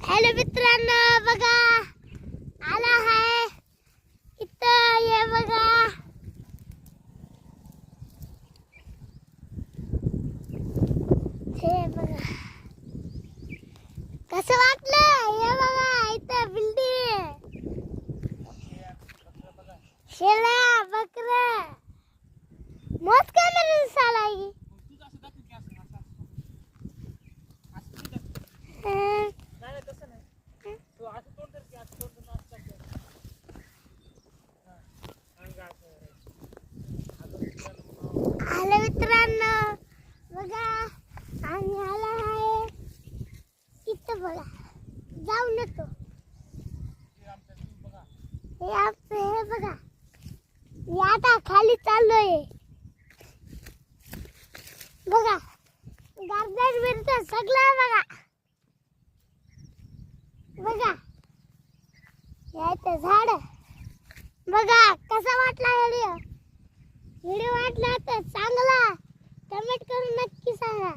Hello मित्रांनो, बघा आला आहे इथं. ये बघा, हे बघा कसं वाटलं. हे बघा इथं बिल्डिंग, शेळ्या बकऱ्या मोज कॅमेरा साला ही. हॅलो मित्रांनो, बघा आम्ही आला आहे इथं. बघा जाऊन येतो. हे आमचं, हे बघा मी आता खाली चाललोय. बघा गार्डन बिर्डन सगळं बघा. बघा याचं झाड. बघा कसा वाटला व्हिडिओ. व्हिडिओ वाटला तर चांगला कमेंट करून नक्की सांगा.